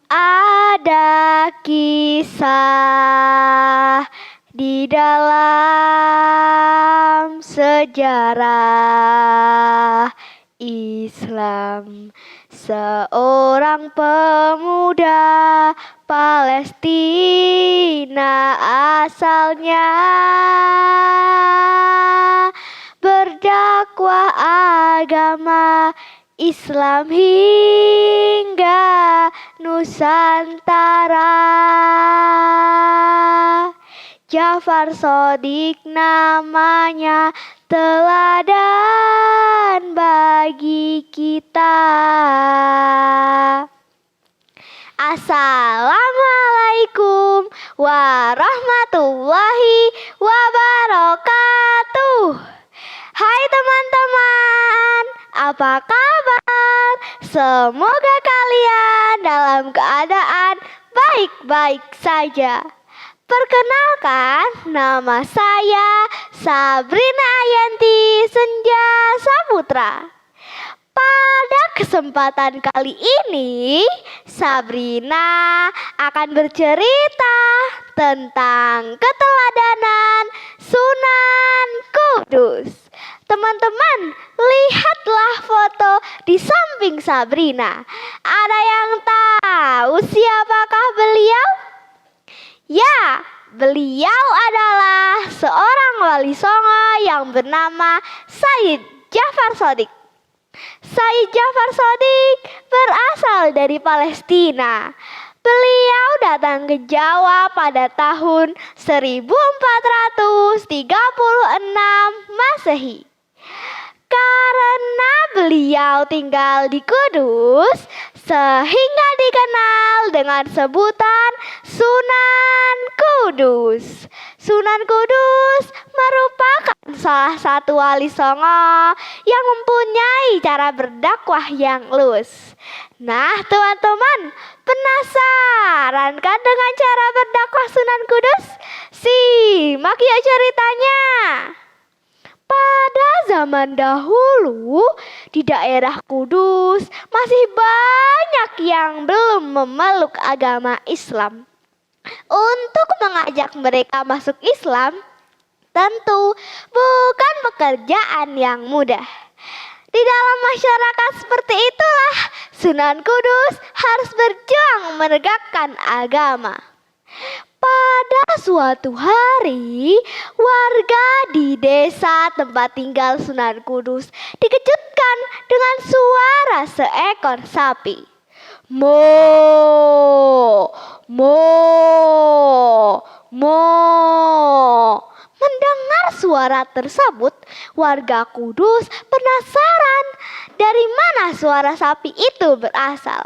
Ada kisah di dalam sejarah Islam. Seorang pemuda Palestina asalnya, berdakwah agama Islam hingga Nusantara. Ja'far Shadiq namanya, teladan bagi kita. Assalamualaikum warahmatullahi wabarakatuh. Hai teman-teman, apa kabar? Semoga kalian dalam keadaan baik-baik saja. Perkenalkan, nama saya Sabrina Ayanti Senja Saputra. Pada kesempatan kali ini, Sabrina akan bercerita tentang keteladanan Sunan Kudus. Teman-teman, lihatlah foto di samping Sabrina. Ada yang tahu siapakah beliau? Ya, beliau adalah seorang wali songo yang bernama Said Ja'far Shadiq. Said Ja'far Shadiq berasal dari Palestina. Beliau datang ke Jawa pada tahun 1436 Masehi. Karena beliau tinggal di Kudus, sehingga dikenal dengan sebutan Sunan Kudus. Sunan Kudus merupakan salah satu wali songo yang mempunyai cara berdakwah yang luas. Nah, teman-teman, penasaran kan dengan cara berdakwah Sunan Kudus? Simak yuk ceritanya. Pada zaman dahulu, di daerah Kudus masih banyak yang belum memeluk agama Islam. Untuk mengajak mereka masuk Islam, tentu bukan pekerjaan yang mudah. Di dalam masyarakat seperti itulah Sunan Kudus harus berjuang menegakkan agama. Pada suatu hari, warga di desa tempat tinggal Sunan Kudus dikejutkan dengan suara seekor sapi. Mo, mo, mo. Mendengar suara tersebut, warga Kudus penasaran dari mana suara sapi itu berasal.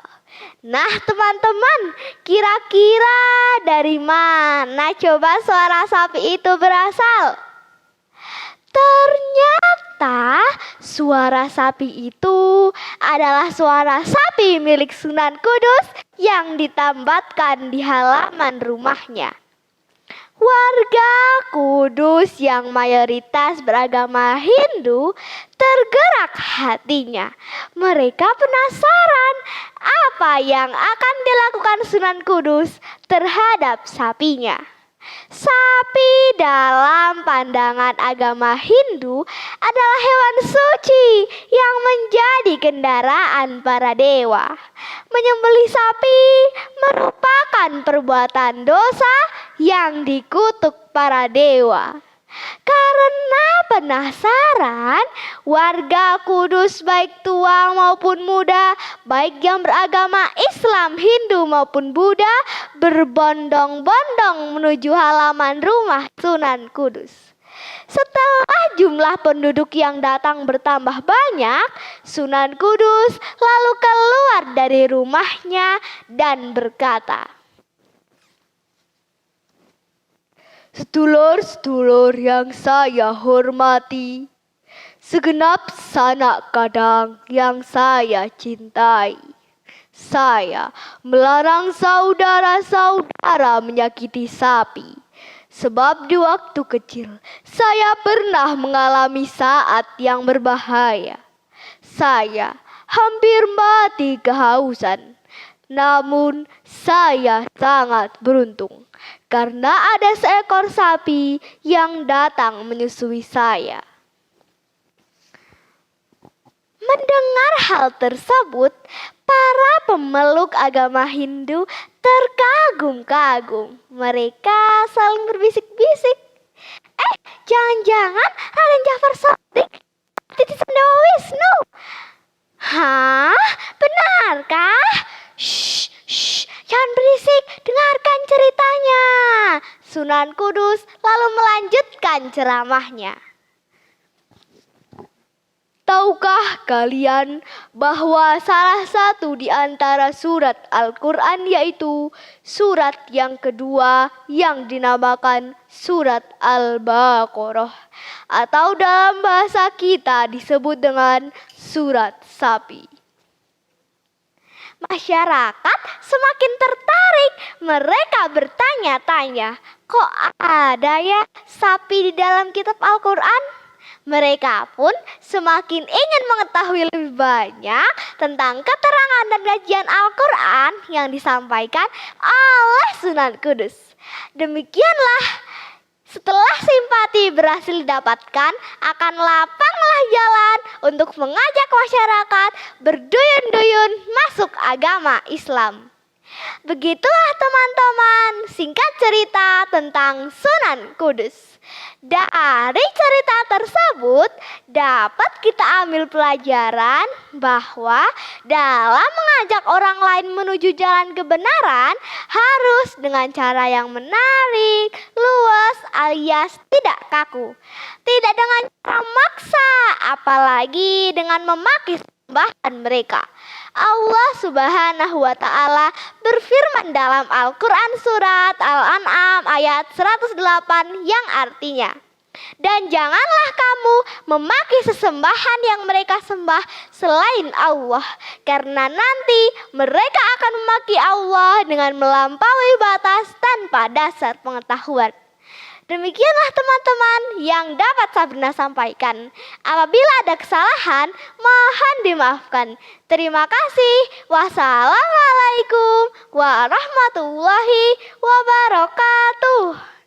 Nah, teman-teman, kira-kira dari mana coba suara sapi itu berasal? Ternyata suara sapi itu adalah suara sapi milik Sunan Kudus yang ditambatkan di halaman rumahnya. Warga Kudus yang mayoritas beragama Hindu tergerak hatinya. Mereka penasaran apa yang akan dilakukan Sunan Kudus terhadap sapinya. Sapi dalam pandangan agama Hindu adalah hewan suci yang menjadi kendaraan para dewa. Menyembelih sapi merupakan perbuatan dosa yang dikutuk para dewa. Karena penasaran, warga Kudus baik tua maupun muda, baik yang beragama Islam, Hindu maupun Buddha, berbondong-bondong menuju halaman rumah Sunan Kudus. Setelah jumlah penduduk yang datang bertambah banyak, Sunan Kudus lalu keluar dari rumahnya dan berkata, "Sedulur-sedulur yang saya hormati, segenap sanak kadang yang saya cintai, saya melarang saudara-saudara menyakiti sapi. Sebab di waktu kecil saya pernah mengalami saat yang berbahaya. Saya hampir mati kehausan. Namun saya sangat beruntung karena ada seekor sapi yang datang menyusui saya. Mendengar hal tersebut, para pemeluk agama Hindu terkagum-kagum. Mereka saling berbisik-bisik. Jangan-jangan Raden Jafar Shodiq titisan Dewa Wisnu. Hah? Benarkah? Shh, jangan berisik, dengarkan ceritanya. Sunan Kudus lalu melanjutkan ceramahnya. Tahukah kalian bahwa salah satu di antara surat Al-Quran yaitu surat yang kedua yang dinamakan surat Al-Baqarah atau dalam bahasa kita disebut dengan surat sapi. Masyarakat semakin tertarik, mereka bertanya-tanya, kok ada ya sapi di dalam kitab Al-Quran? Mereka pun semakin ingin mengetahui lebih banyak tentang keterangan dan kajian Al-Quran yang disampaikan oleh Sunan Kudus. Demikianlah, setelah simpati berhasil didapatkan, akan lapanglah jalan untuk mengajak masyarakat berduyun-duyun masuk agama Islam. Begitulah teman-teman, singkat cerita tentang Sunan Kudus. Dari cerita tersebut dapat kita ambil pelajaran bahwa dalam mengajak orang lain menuju jalan kebenaran harus dengan cara yang menarik, luas alias tidak kaku. Tidak dengan cara maksa, apalagi dengan memaki sembahan mereka. Allah Subhanahu wa Ta'ala berfirman dalam Al-Quran surat Al-An'am ayat 108 yang artinya, dan janganlah kamu memaki sesembahan yang mereka sembah selain Allah, karena nanti mereka akan memaki Allah dengan melampaui batas tanpa dasar pengetahuan. Demikianlah teman-teman yang dapat Sabrina sampaikan. Apabila ada kesalahan, mohon dimaafkan. Terima kasih. Wassalamualaikum warahmatullahi wabarakatuh.